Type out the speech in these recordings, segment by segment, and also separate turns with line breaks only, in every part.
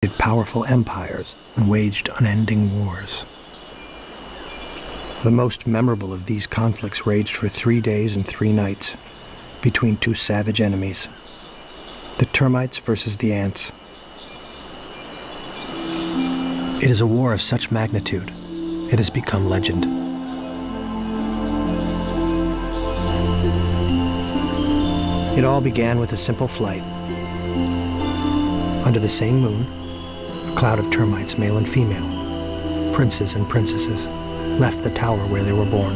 created powerful empires and waged unending wars. The most memorable of these conflicts raged for 3 days and 3 nights between 2 savage enemies, the termites versus the ants. It is a war of such magnitude, it has become legend. It all began with a simple flight. Under the same moon, a cloud of termites, male and female, princes and princesses, left the tower where they were born.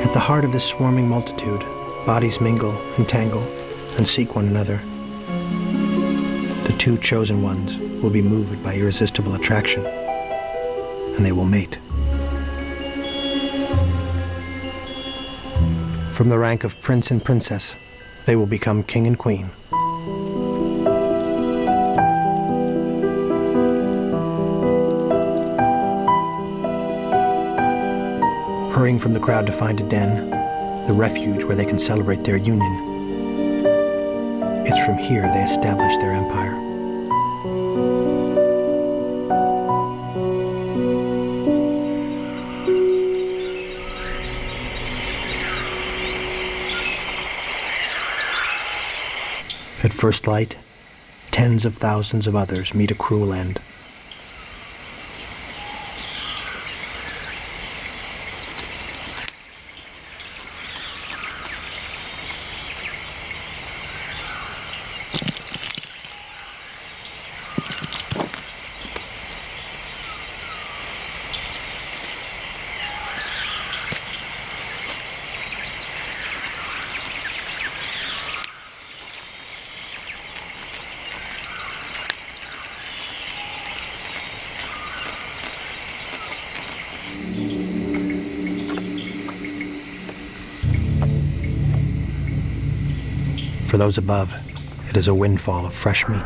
At the heart of this swarming multitude, bodies mingle, entangle, and seek one another. The 2 chosen ones will be moved by irresistible attraction, and they will mate. From the rank of prince and princess, they will become king and queen. Hurrying from the crowd to find a den, the refuge where they can celebrate their union. It's from here they establish their empire. At first light, tens of thousands of others meet a cruel end. For those above, it is a windfall of fresh meat.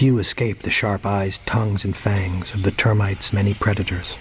Few escape the sharp eyes, tongues, and fangs of the termites' many predators.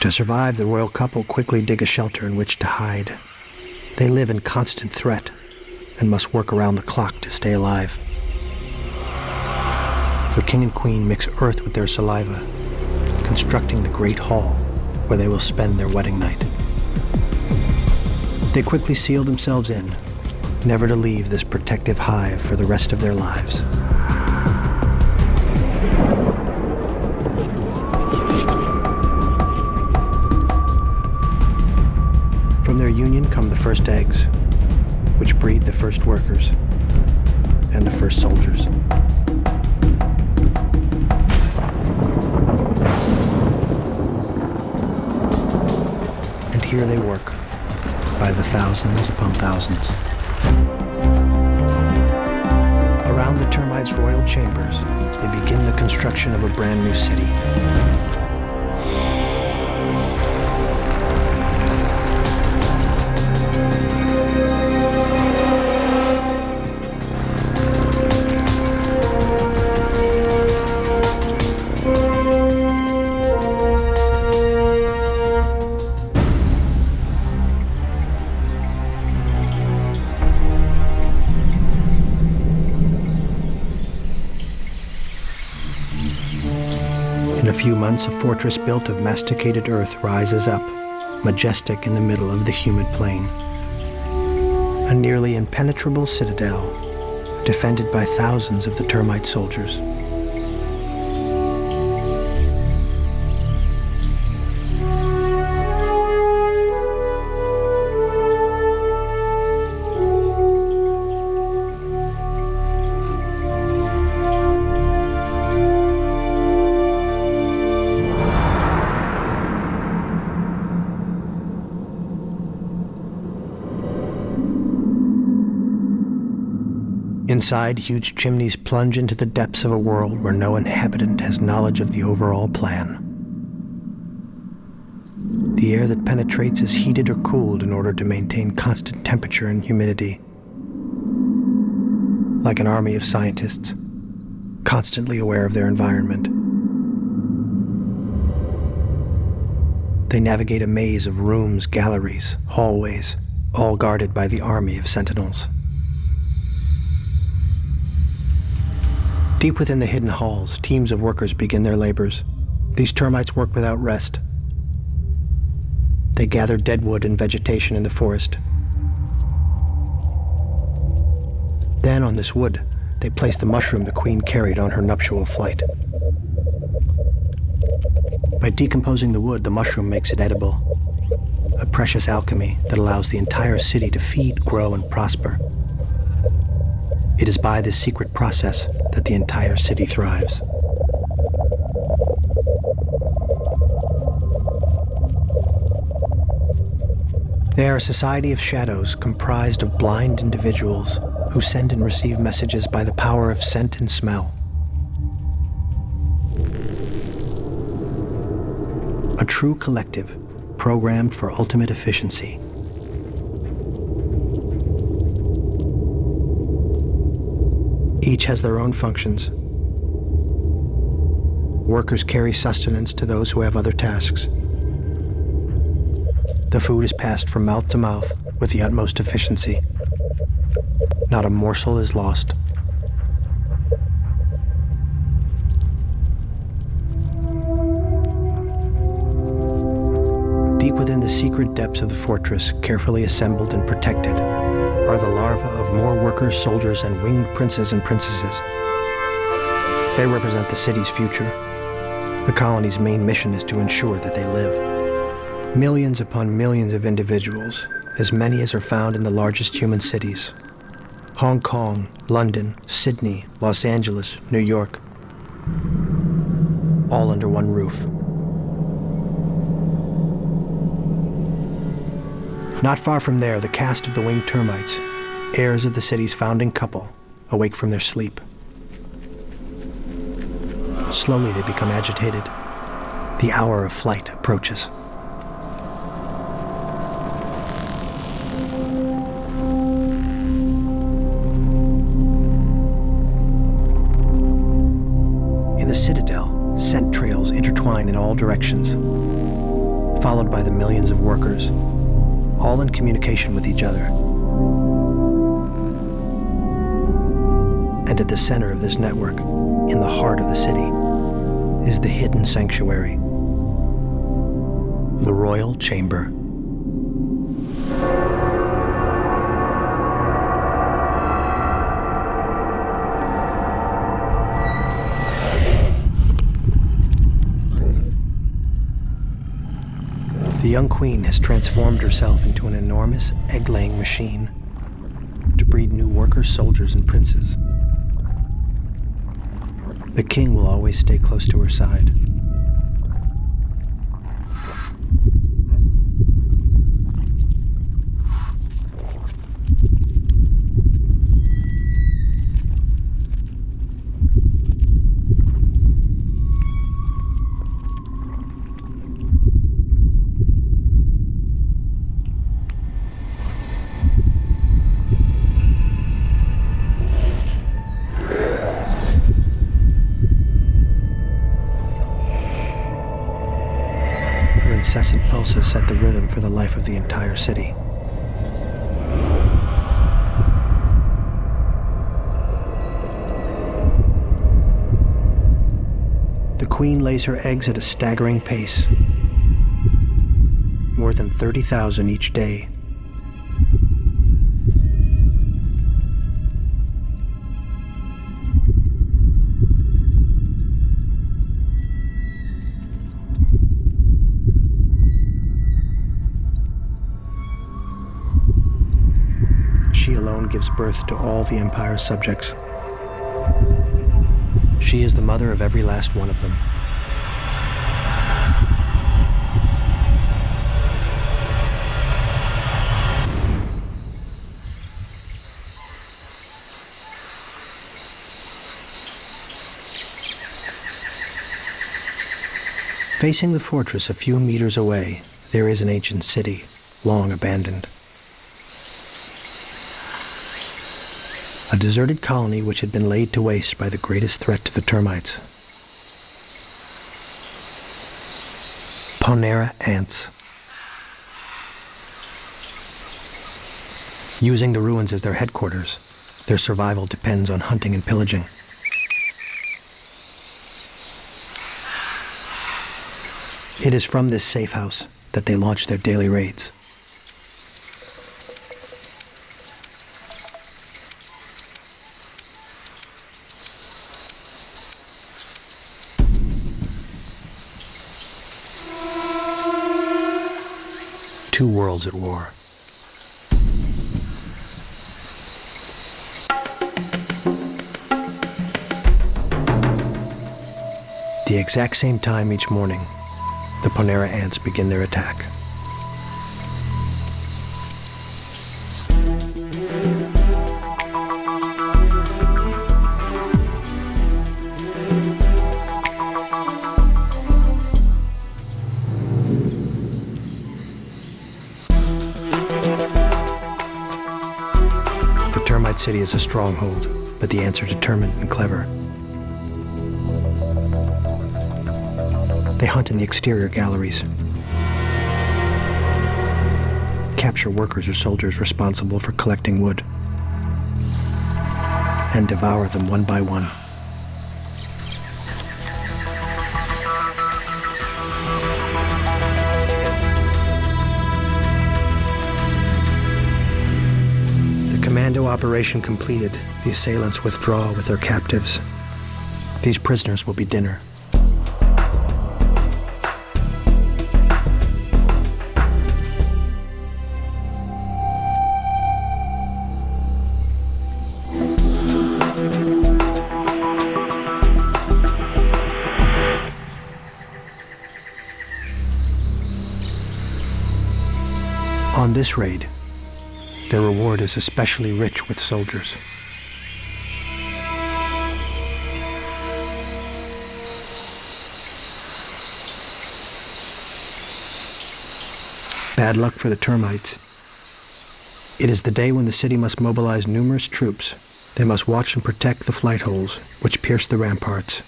To survive, the royal couple quickly dig a shelter in which to hide. They live in constant threat and must work around the clock to stay alive. The king and queen mix earth with their saliva, constructing the great hall where they will spend their wedding night. They quickly seal themselves in, never to leave this protective hive for the rest of their lives. From their union come the first eggs, which breed the first workers and the first soldiers. And here they work, by the thousands upon thousands. Around the termites' royal chambers, they begin the construction of a brand new city. In a few months, a fortress built of masticated earth rises up, majestic in the middle of the humid plain. A nearly impenetrable citadel, defended by thousands of the termite soldiers. Inside, huge chimneys plunge into the depths of a world where no inhabitant has knowledge of the overall plan. The air that penetrates is heated or cooled in order to maintain constant temperature and humidity. Like an army of scientists, constantly aware of their environment. They navigate a maze of rooms, galleries, hallways, all guarded by the army of sentinels. Deep within the hidden halls, teams of workers begin their labors. These termites work without rest. They gather dead wood and vegetation in the forest. Then, on this wood, they place the mushroom the queen carried on her nuptial flight. By decomposing the wood, the mushroom makes it edible, a precious alchemy that allows the entire city to feed, grow, and prosper. It is by this secret process that the entire city thrives. They are a society of shadows comprised of blind individuals who send and receive messages by the power of scent and smell. A true collective programmed for ultimate efficiency. Each has their own functions. Workers carry sustenance to those who have other tasks. The food is passed from mouth to mouth with the utmost efficiency. Not a morsel is lost. Deep within the secret depths of the fortress, carefully assembled and protected, are the larvae of more workers, soldiers, and winged princes and princesses. They represent the city's future. The colony's main mission is to ensure that they live. Millions upon millions of individuals, as many as are found in the largest human cities. Hong Kong, London, Sydney, Los Angeles, New York. All under one roof. Not far from there, the cast of the winged termites, heirs of the city's founding couple, awake from their sleep. Slowly they become agitated. The hour of flight approaches. In the citadel, scent trails intertwine in all directions, followed by the millions of workers, all in communication with each other. And at the center of this network, in the heart of the city, is the hidden sanctuary, the royal chamber. The young queen has transformed herself into an enormous egg-laying machine to breed new workers, soldiers, and princes. The king will always stay close to her side. set the rhythm for the life of the entire city. The queen lays her eggs at a staggering pace, more than 30,000 each day. She alone gives birth to all the Empire's subjects. She is the mother of every last one of them. Facing the fortress a few meters away, there is an ancient city, long abandoned. A deserted colony which had been laid to waste by the greatest threat to the termites. Ponera ants. Using the ruins as their headquarters, their survival depends on hunting and pillaging. It is from this safe house that they launch their daily raids. Two worlds at war. The exact same time each morning, the Ponera ants begin their attack. The termite city is a stronghold, but the ants are determined and clever. They hunt in the exterior galleries, capture workers or soldiers responsible for collecting wood, and devour them one by one. The commando operation completed, the assailants withdraw with their captives. These prisoners will be dinner. On this raid, their reward is especially rich with soldiers. Bad luck for the termites. It is the day when the city must mobilize numerous troops. They must watch and protect the flight holes, which pierce the ramparts.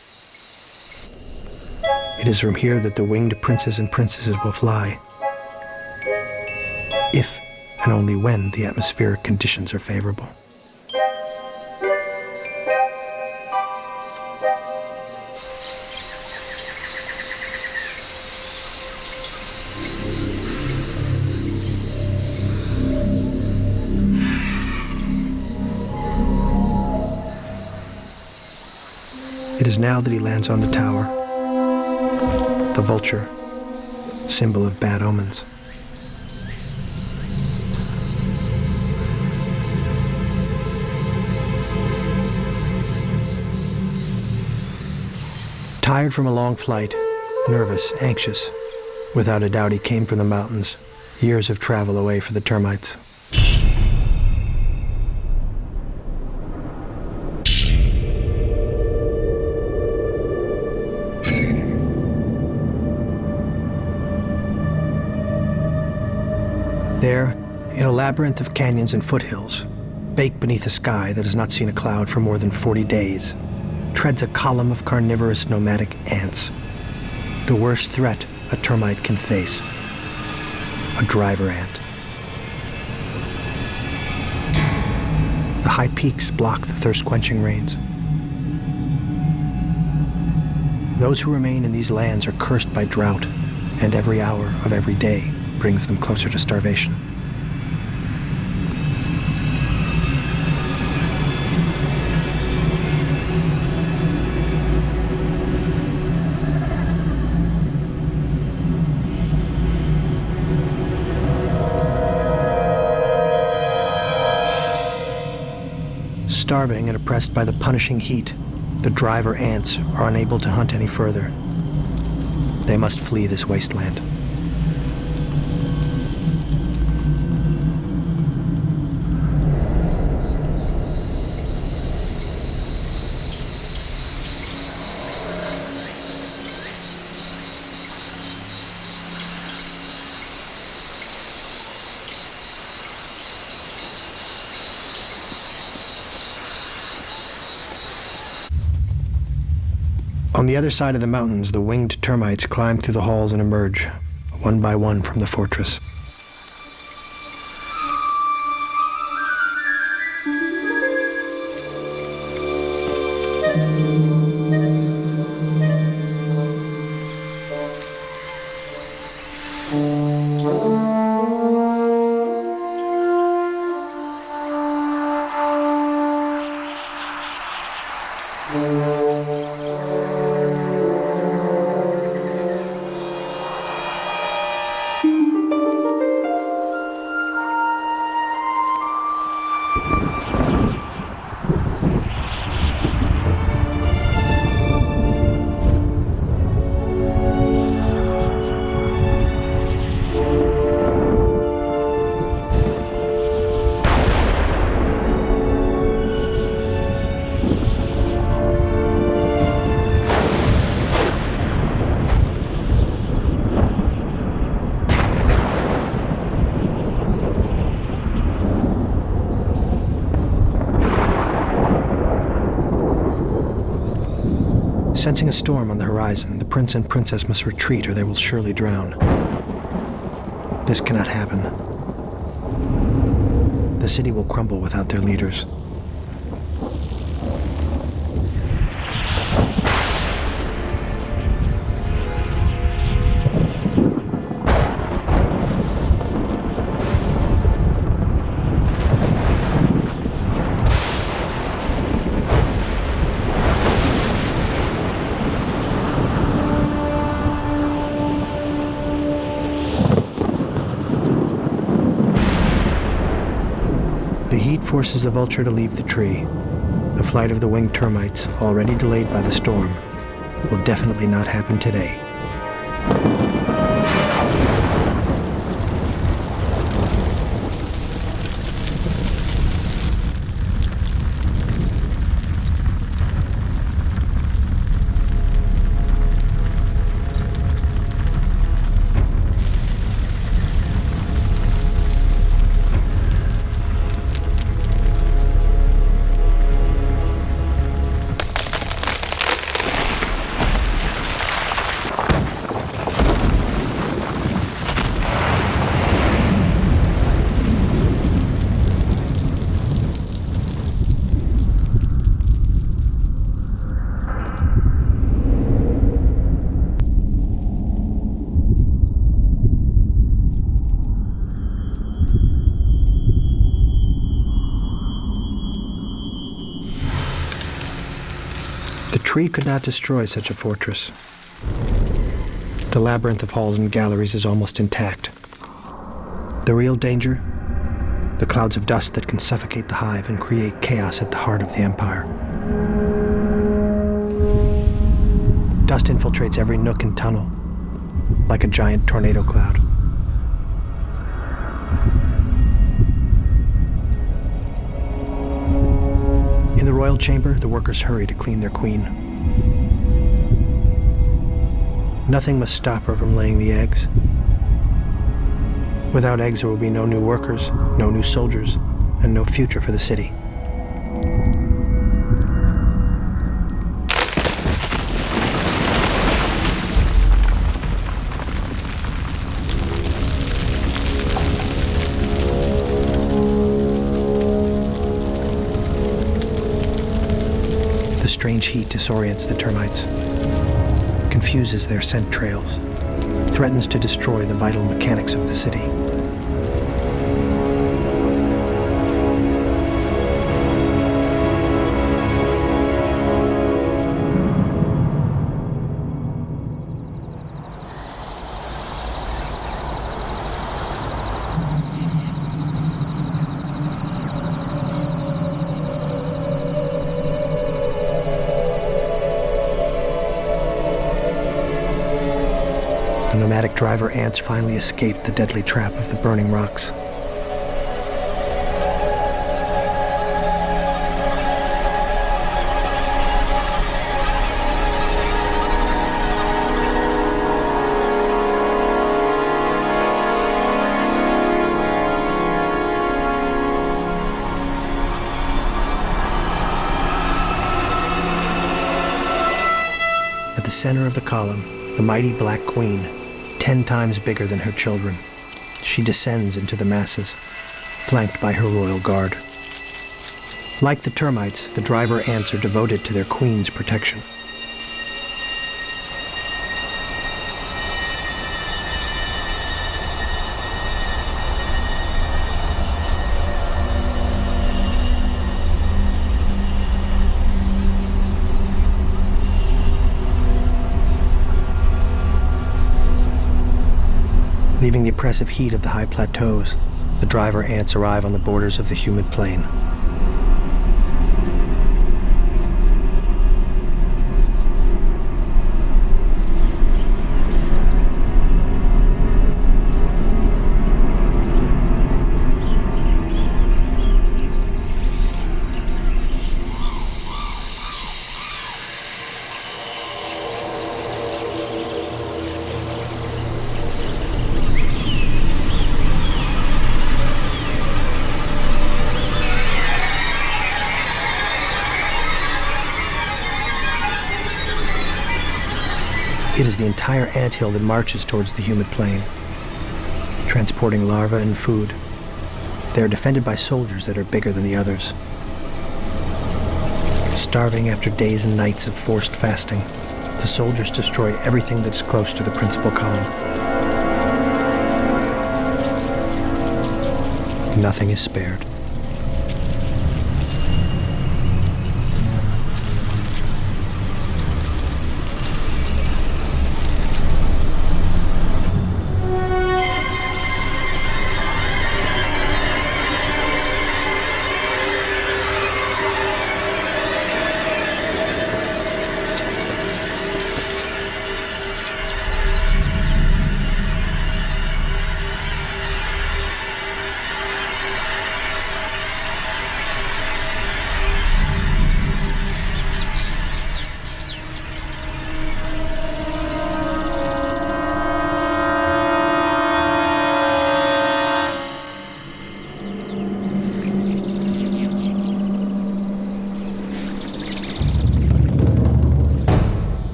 It is from here that the winged princes and princesses will fly, if and only when the atmospheric conditions are favorable. It is now that he lands on the tower, the vulture, symbol of bad omens. Tired from a long flight, nervous, anxious, without a doubt he came from the mountains, years of travel away for the termites. There, in a labyrinth of canyons and foothills, baked beneath a sky that has not seen a cloud for more than 40 days, treads a column of carnivorous nomadic ants, the worst threat a termite can face. a driver ant. The high peaks block the thirst-quenching rains. Those who remain in these lands are cursed by drought, and every hour of every day brings them closer to starvation. Starving and oppressed by the punishing heat, the driver ants are unable to hunt any further. They must flee this wasteland. On the other side of the mountains, the winged termites climb through the halls and emerge, one by one, from the fortress. Sensing a storm on the horizon, the prince and princess must retreat or they will surely drown. This cannot happen. The city will crumble without their leaders. The heat forces the vulture to leave the tree. The flight of the winged termites, already delayed by the storm, will definitely not happen today. The tree could not destroy such a fortress. The labyrinth of halls and galleries is almost intact. The real danger? The clouds of dust that can suffocate the hive and create chaos at the heart of the empire. Dust infiltrates every nook and tunnel, like a giant tornado cloud. In the royal chamber, the workers hurry to clean their queen. Nothing must stop her from laying the eggs. Without eggs, there will be no new workers, no new soldiers, and no future for the city. strange heat disorients the termites, confuses their scent trails, threatens to destroy the vital mechanics of the city. The nomadic driver ants finally escaped the deadly trap of the burning rocks. At the center of the column, the mighty Black Queen, 10 times bigger than her children. She descends into the masses, flanked by her royal guard. Like the termites, the driver ants are devoted to their queen's protection. Leaving the oppressive heat of the high plateaus, the driver ants arrive on the borders of the humid plain. It is the entire anthill that marches towards the humid plain, transporting larvae and food. They are defended by soldiers that are bigger than the others. Starving after days and nights of forced fasting, the soldiers destroy everything that is close to the principal column. Nothing is spared.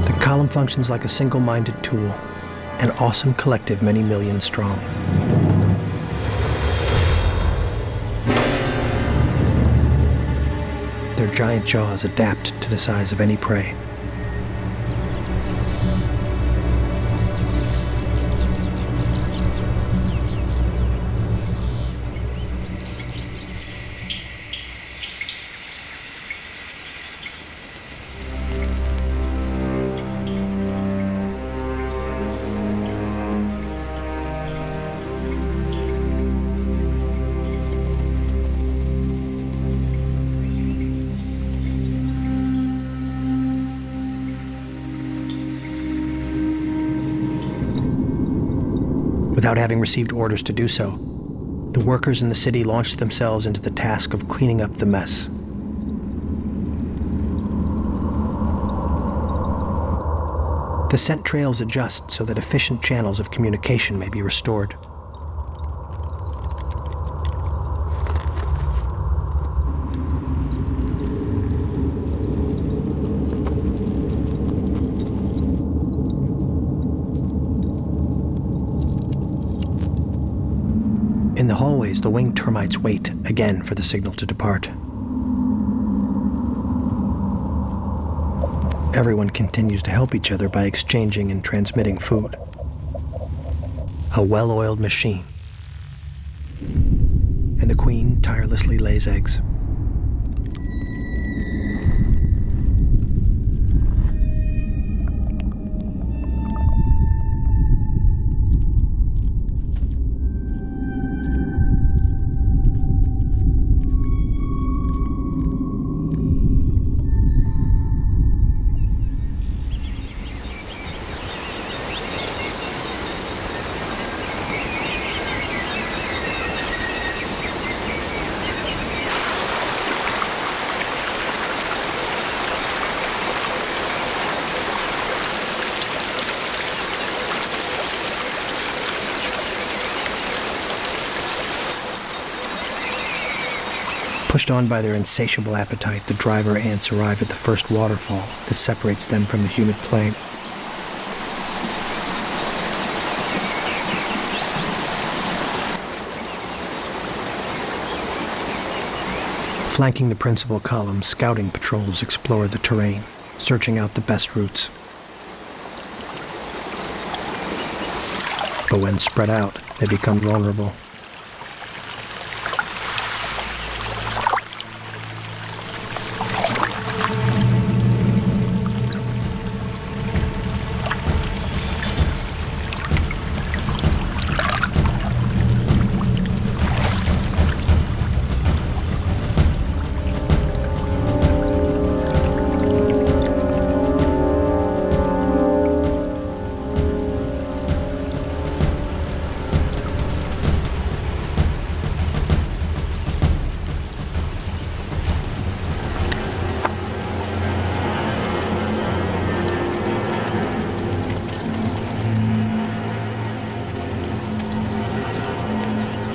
The column functions like a single-minded tool, an awesome collective many millions strong. Their giant jaws adapt to the size of any prey. Without having received orders to do so, the workers in the city launched themselves into the task of cleaning up the mess. The scent trails adjust so that efficient channels of communication may be restored. In the hallways, the winged termites wait again for the signal to depart. Everyone continues to help each other by exchanging and transmitting food. A well-oiled machine. And the queen tirelessly lays eggs. Pushed on by their insatiable appetite, the driver ants arrive at the first waterfall that separates them from the humid plain. Flanking the principal column, scouting patrols explore the terrain, searching out the best routes. But when spread out, they become vulnerable.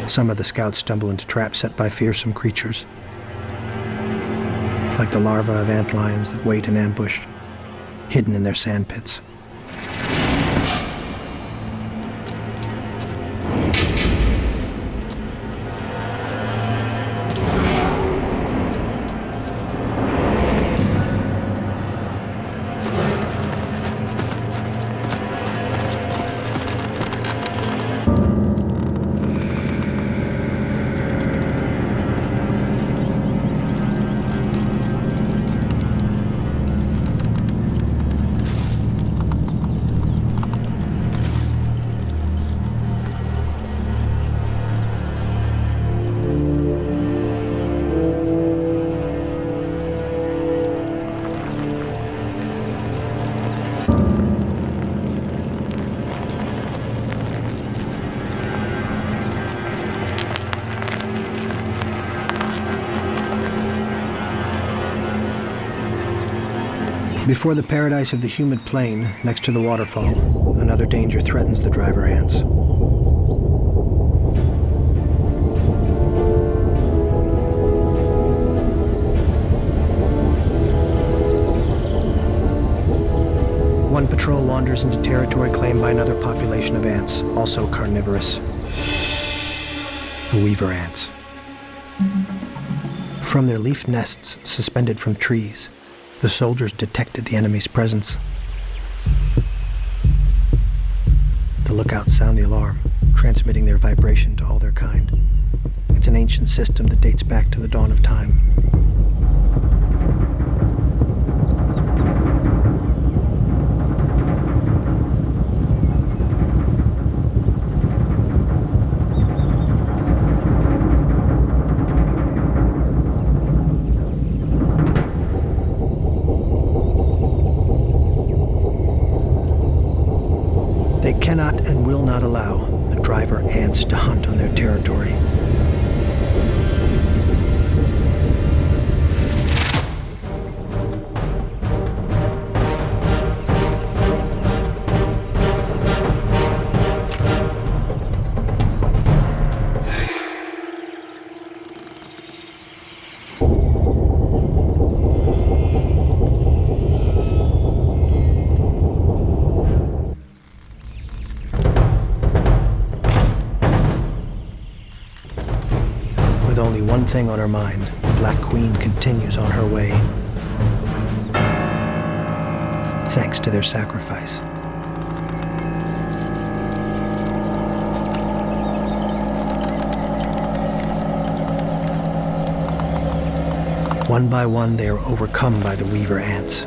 Some of the scouts stumble into traps set by fearsome creatures, like the larvae of antlions that wait in ambush, hidden in their sand pits. Before the paradise of the humid plain, next to the waterfall, another danger threatens the driver ants. One patrol wanders into territory claimed by another population of ants, also carnivorous. The weaver ants. From their leaf nests suspended from trees, the soldiers detected the enemy's presence. The lookouts sound the alarm, transmitting their vibration to all their kind. It's an ancient system that dates back to the dawn of time. They cannot and will not allow the driver ants to hunt on their territory. With only one thing on her mind, the Black Queen continues on her way. Thanks to their sacrifice. One by one, they are overcome by the weaver ants,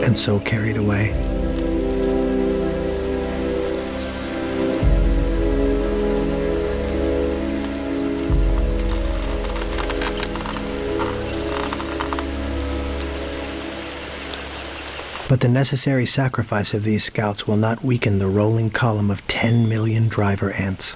and so carried away. But the necessary sacrifice of these scouts will not weaken the rolling column of 10 million driver ants.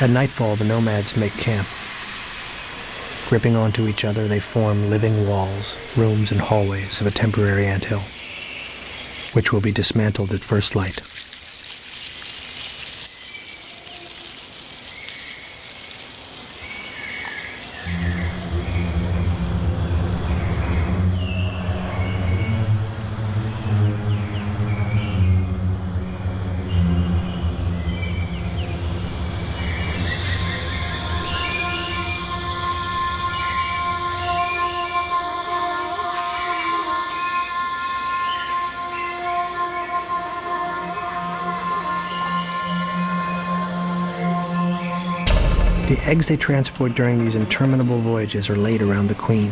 At nightfall, the nomads make camp. Gripping onto each other, they form living walls, rooms, and hallways of a temporary anthill, which will be dismantled at first light. The eggs they transport during these interminable voyages are laid around the queen.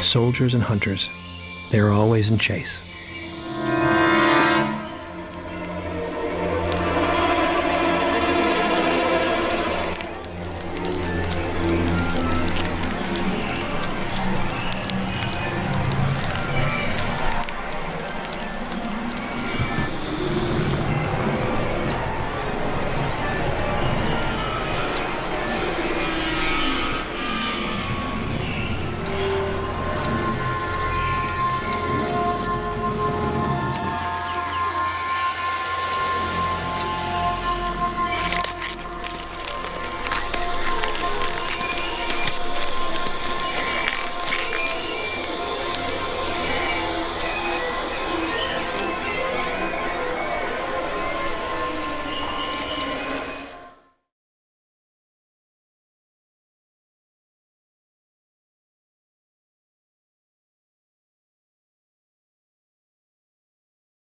Soldiers and hunters, they are always in chase.